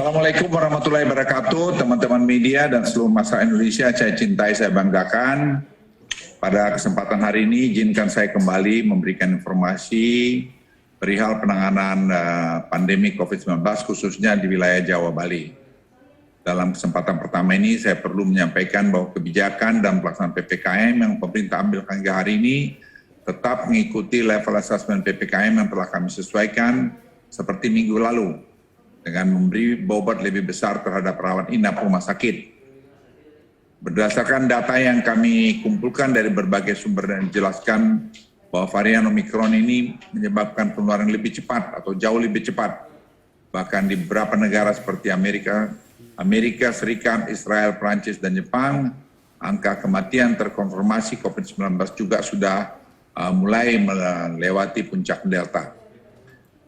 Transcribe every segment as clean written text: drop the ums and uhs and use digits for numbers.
Assalamualaikum warahmatullahi wabarakatuh, teman-teman media dan seluruh masyarakat Indonesia saya cintai, saya banggakan. Pada kesempatan hari ini izinkan saya kembali memberikan informasi perihal penanganan pandemi COVID-19 khususnya di wilayah Jawa Bali. Dalam kesempatan pertama ini saya perlu menyampaikan bahwa kebijakan dan pelaksanaan PPKM yang pemerintah ambil hingga hari ini tetap mengikuti level asesmen PPKM yang telah kami sesuaikan seperti minggu lalu dengan memberi bobot lebih besar terhadap perawat inap rumah sakit. Berdasarkan data yang kami kumpulkan dari berbagai sumber dan dijelaskan bahwa varian Omikron ini menyebabkan penularan lebih cepat atau jauh lebih cepat. Bahkan di beberapa negara seperti Amerika Serikat, Israel, Prancis, dan Jepang, angka kematian terkonfirmasi COVID-19 juga sudah mulai melewati puncak Delta.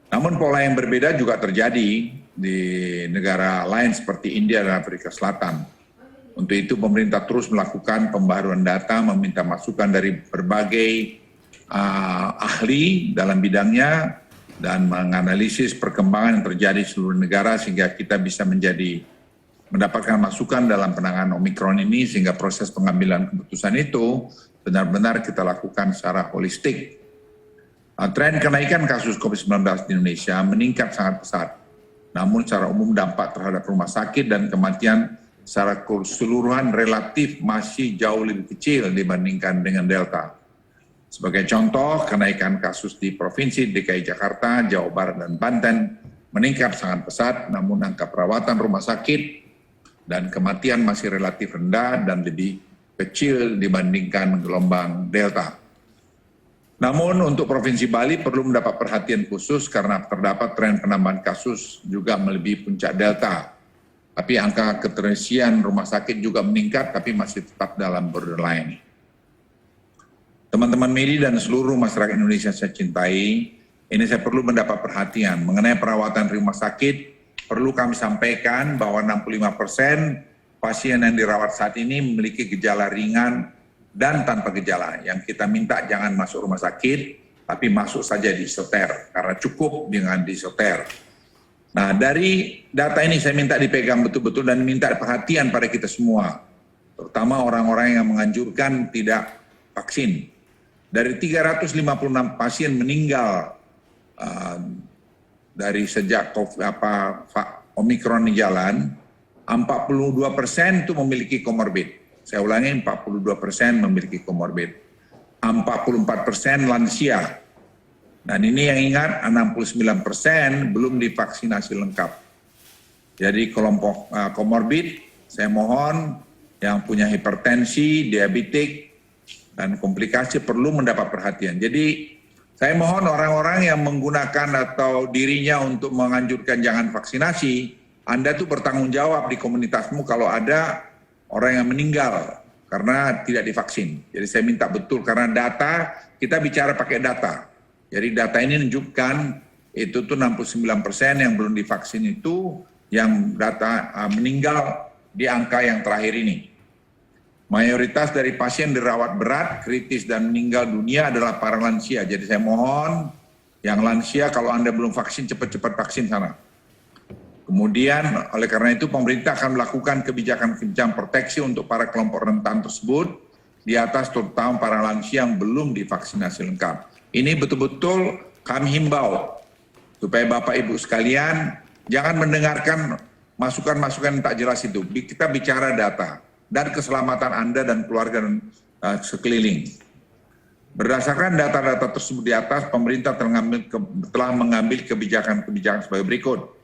Namun pola yang berbeda juga terjadi di negara lain seperti India dan Afrika Selatan. Untuk itu pemerintah terus melakukan pembaharuan data, meminta masukan dari berbagai ahli dalam bidangnya dan menganalisis perkembangan yang terjadi di seluruh negara sehingga kita bisa mendapatkan masukan dalam penanganan Omikron ini sehingga proses pengambilan keputusan itu benar-benar kita lakukan secara holistik. Tren kenaikan kasus COVID-19 di Indonesia meningkat sangat pesat. Namun secara umum dampak terhadap rumah sakit dan kematian secara keseluruhan relatif masih jauh lebih kecil dibandingkan dengan Delta. Sebagai contoh, kenaikan kasus di Provinsi DKI Jakarta, Jawa Barat, dan Banten meningkat sangat pesat, namun angka perawatan rumah sakit dan kematian masih relatif rendah dan lebih kecil dibandingkan gelombang Delta. Namun untuk Provinsi Bali perlu mendapat perhatian khusus karena terdapat tren penambahan kasus juga melebihi puncak Delta. Tapi angka keterisian rumah sakit juga meningkat tapi masih tetap dalam borderline. Teman-teman media dan seluruh masyarakat Indonesia saya cintai, ini saya perlu mendapat perhatian mengenai perawatan rumah sakit. Perlu kami sampaikan bahwa 65% pasien yang dirawat saat ini memiliki gejala ringan dan tanpa gejala. Yang kita minta jangan masuk rumah sakit, tapi masuk saja di isoter, karena cukup dengan di isoter. Nah, dari data ini saya minta dipegang betul-betul dan minta perhatian pada kita semua, terutama orang-orang yang menganjurkan tidak vaksin. Dari 356 pasien meninggal dari sejak Omikron di jalan, 42% itu memiliki komorbid. Saya ulangi, 42% memiliki komorbid. 44% lansia. Dan ini yang ingat, 69% belum divaksinasi lengkap. Jadi kelompok komorbid, saya mohon yang punya hipertensi, diabetik, dan komplikasi perlu mendapat perhatian. Jadi saya mohon orang-orang yang menggunakan atau dirinya untuk menganjurkan jangan vaksinasi, Anda tuh bertanggung jawab di komunitasmu kalau ada orang yang meninggal karena tidak divaksin. Jadi saya minta betul karena data, kita bicara pakai data. Jadi data ini menunjukkan itu tuh 69% yang belum divaksin itu yang data meninggal di angka yang terakhir ini. Mayoritas dari pasien dirawat berat, kritis, dan meninggal dunia adalah para lansia. Jadi saya mohon yang lansia kalau Anda belum vaksin, cepat-cepat vaksin sana. Kemudian oleh karena itu pemerintah akan melakukan kebijakan-kebijakan proteksi untuk para kelompok rentan tersebut di atas terutama para lansia yang belum divaksinasi lengkap. Ini betul-betul kami himbau supaya Bapak Ibu sekalian jangan mendengarkan masukan-masukan yang tak jelas itu. Kita bicara data dan keselamatan Anda dan keluarga dan sekeliling. Berdasarkan data-data tersebut di atas, pemerintah telah mengambil kebijakan-kebijakan sebagai berikut.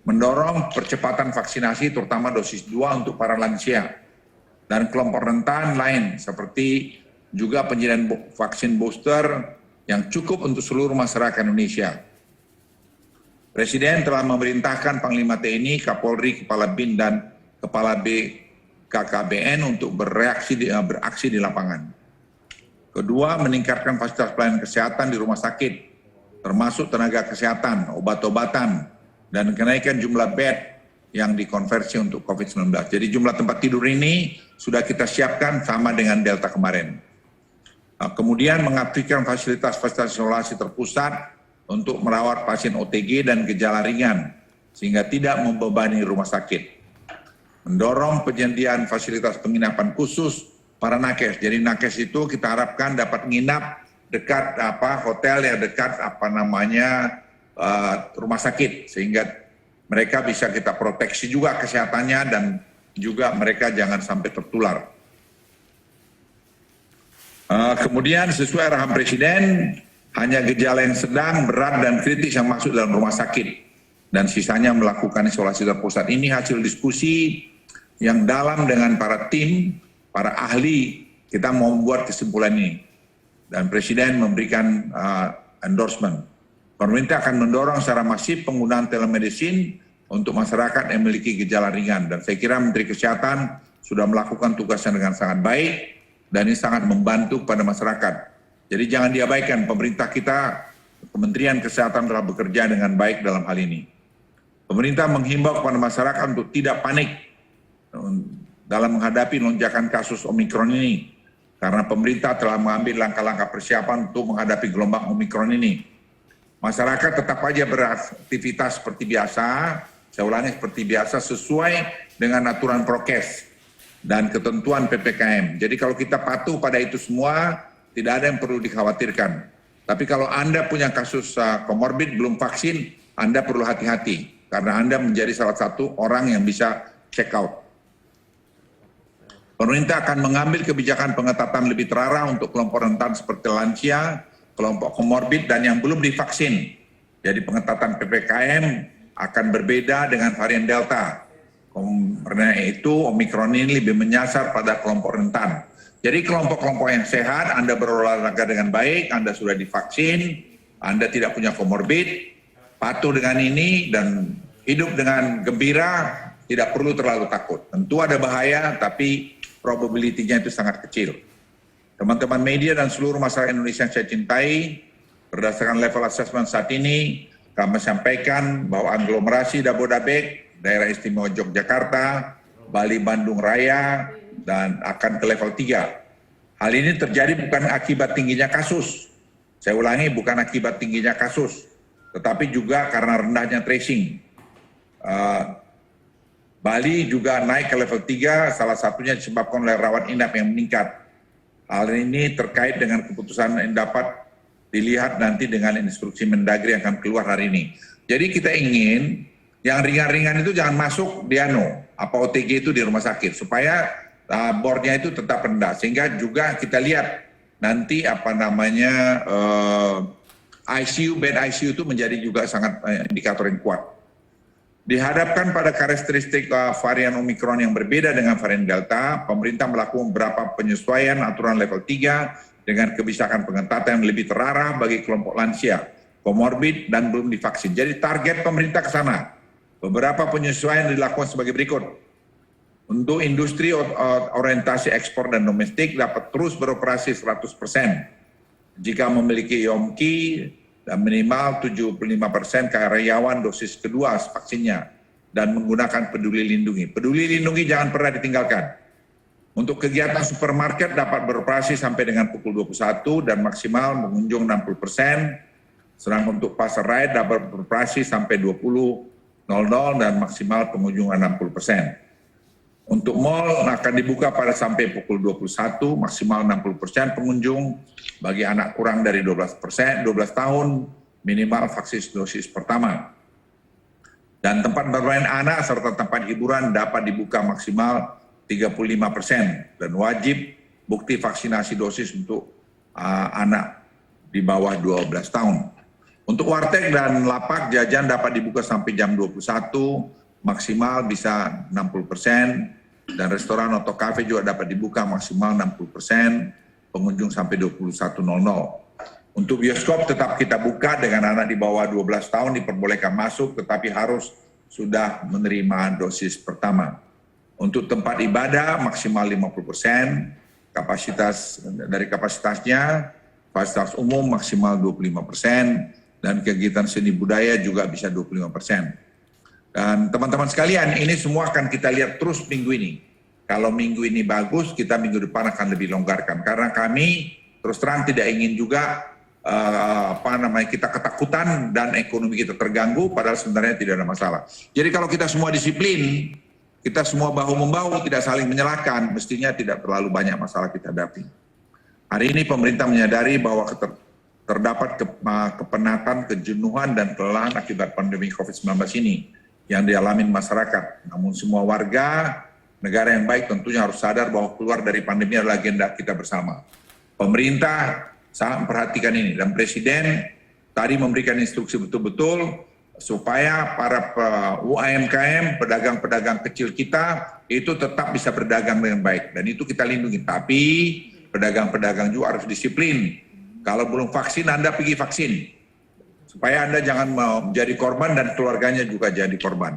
Mendorong percepatan vaksinasi terutama dosis 2 untuk para lansia dan kelompok rentan lain seperti juga penyediaan vaksin booster yang cukup untuk seluruh masyarakat Indonesia. Presiden telah memerintahkan Panglima TNI, Kapolri, Kepala BIN, dan Kepala BKKBN untuk beraksi di lapangan. Kedua, meningkatkan fasilitas pelayanan kesehatan di rumah sakit, termasuk tenaga kesehatan, obat-obatan, dan kenaikan jumlah bed yang dikonversi untuk COVID-19. Jadi jumlah tempat tidur ini sudah kita siapkan sama dengan Delta kemarin. Kemudian mengaktifkan fasilitas isolasi terpusat untuk merawat pasien OTG dan gejala ringan, sehingga tidak membebani rumah sakit. Mendorong penyediaan fasilitas penginapan khusus para nakes. Jadi nakes itu kita harapkan dapat nginap dekat hotel yang dekat rumah sakit, sehingga mereka bisa kita proteksi juga kesehatannya dan juga mereka jangan sampai tertular. Kemudian sesuai arahan Presiden, hanya gejala yang sedang, berat, dan kritis yang masuk dalam rumah sakit. Dan sisanya melakukan isolasi terpusat. Ini hasil diskusi yang dalam dengan para tim, para ahli, kita mau membuat kesimpulan ini. Dan Presiden memberikan endorsement. Pemerintah akan mendorong secara masif penggunaan telemedicine untuk masyarakat yang memiliki gejala ringan. Dan saya kira Menteri Kesehatan sudah melakukan tugasnya dengan sangat baik, dan ini sangat membantu kepada masyarakat. Jadi jangan diabaikan, pemerintah kita, Kementerian Kesehatan telah bekerja dengan baik dalam hal ini. Pemerintah menghimbau kepada masyarakat untuk tidak panik dalam menghadapi lonjakan kasus Omikron ini, karena pemerintah telah mengambil langkah-langkah persiapan untuk menghadapi gelombang Omikron ini. Masyarakat tetap aja beraktivitas seperti biasa, saya ulangi seperti biasa, sesuai dengan aturan prokes dan ketentuan PPKM. Jadi kalau kita patuh pada itu semua, tidak ada yang perlu dikhawatirkan. Tapi kalau Anda punya kasus komorbid belum vaksin, Anda perlu hati-hati, karena Anda menjadi salah satu orang yang bisa check out. Pemerintah akan mengambil kebijakan pengetatan lebih terarah untuk kelompok rentan seperti lansia, kelompok komorbid, dan yang belum divaksin. Jadi pengetatan PPKM akan berbeda dengan varian Delta. Karena itu Omikron ini lebih menyasar pada kelompok rentan. Jadi kelompok-kelompok yang sehat, Anda berolahraga dengan baik, Anda sudah divaksin, Anda tidak punya komorbid, patuh dengan ini, dan hidup dengan gembira, tidak perlu terlalu takut. Tentu ada bahaya, tapi probability-nya itu sangat kecil. Teman-teman media dan seluruh masyarakat Indonesia yang saya cintai, berdasarkan level assessment saat ini, kami sampaikan bahwa aglomerasi Dabodabek, Daerah Istimewa Yogyakarta, Bali Bandung Raya, dan akan ke level 3. Hal ini terjadi bukan akibat tingginya kasus. Saya ulangi, bukan akibat tingginya kasus, tetapi juga karena rendahnya tracing. Bali juga naik ke level 3, salah satunya disebabkan oleh rawat inap yang meningkat. Hal ini terkait dengan keputusan yang dapat dilihat nanti dengan instruksi Mendagri yang akan keluar hari ini. Jadi kita ingin yang ringan-ringan itu jangan masuk di OTG itu di rumah sakit, supaya bornya itu tetap rendah. Sehingga juga kita lihat nanti bed ICU itu menjadi juga sangat indikator yang kuat. Dihadapkan pada karakteristik varian Omikron yang berbeda dengan varian Delta, pemerintah melakukan beberapa penyesuaian aturan level 3 dengan kebijakan pengetatan yang lebih terarah bagi kelompok lansia, komorbid, dan belum divaksin. Jadi target pemerintah ke sana. Beberapa penyesuaian dilakukan sebagai berikut. Untuk industri orientasi ekspor dan domestik dapat terus beroperasi 100%. Jika memiliki YOMKI, dan minimal 75% karyawan dosis kedua vaksinnya, dan menggunakan Peduli Lindungi. Peduli Lindungi jangan pernah ditinggalkan. Untuk kegiatan supermarket dapat beroperasi sampai dengan pukul 21 dan maksimal pengunjung 60%, sedangkan untuk pasar raya dapat beroperasi sampai 20.00 dan maksimal pengunjung 60%. Untuk mal akan dibuka pada sampai pukul 21, maksimal 60% pengunjung bagi anak kurang dari 12 tahun, minimal vaksin dosis pertama. Dan tempat bermain anak serta tempat hiburan dapat dibuka maksimal 35% dan wajib bukti vaksinasi dosis untuk anak di bawah 12 tahun. Untuk warteg dan lapak jajan dapat dibuka sampai jam 21, maksimal bisa 60%. Dan restoran atau kafe juga dapat dibuka maksimal 60%, pengunjung sampai 21.00. Untuk bioskop tetap kita buka dengan anak di bawah 12 tahun diperbolehkan masuk, tetapi harus sudah menerima dosis pertama. Untuk tempat ibadah maksimal 50%, kapasitasnya, fasilitas umum maksimal 25%, dan kegiatan seni budaya juga bisa 25%. Dan teman-teman sekalian, ini semua akan kita lihat terus minggu ini. Kalau minggu ini bagus, kita minggu depan akan lebih longgarkan. Karena kami terus terang tidak ingin juga kita ketakutan dan ekonomi kita terganggu, padahal sebenarnya tidak ada masalah. Jadi kalau kita semua disiplin, kita semua bahu-membahu, tidak saling menyalahkan, mestinya tidak terlalu banyak masalah kita hadapi. Hari ini pemerintah menyadari bahwa terdapat kepenatan, kejenuhan, dan kelelahan akibat pandemi COVID-19 ini yang dialami masyarakat. Namun semua warga negara yang baik tentunya harus sadar bahwa keluar dari pandemi adalah agenda kita bersama. Pemerintah sangat memperhatikan ini, dan Presiden tadi memberikan instruksi betul-betul supaya para UMKM, pedagang-pedagang kecil kita itu tetap bisa berdagang dengan baik, dan itu kita lindungi. Tapi pedagang-pedagang juga harus disiplin. Kalau belum vaksin, Anda pergi vaksin, supaya Anda jangan menjadi korban dan keluarganya juga jadi korban.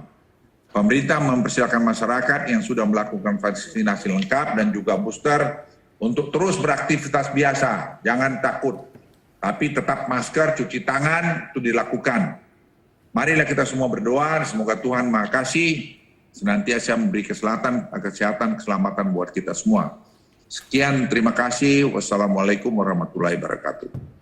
Pemerintah mempersilakan masyarakat yang sudah melakukan vaksinasi lengkap dan juga booster untuk terus beraktivitas biasa, jangan takut. Tapi tetap masker, cuci tangan, itu dilakukan. Marilah kita semua berdoa, semoga Tuhan Maha Kasih senantiasa memberi kesehatan, keselamatan buat kita semua. Sekian, terima kasih. Wassalamualaikum warahmatullahi wabarakatuh.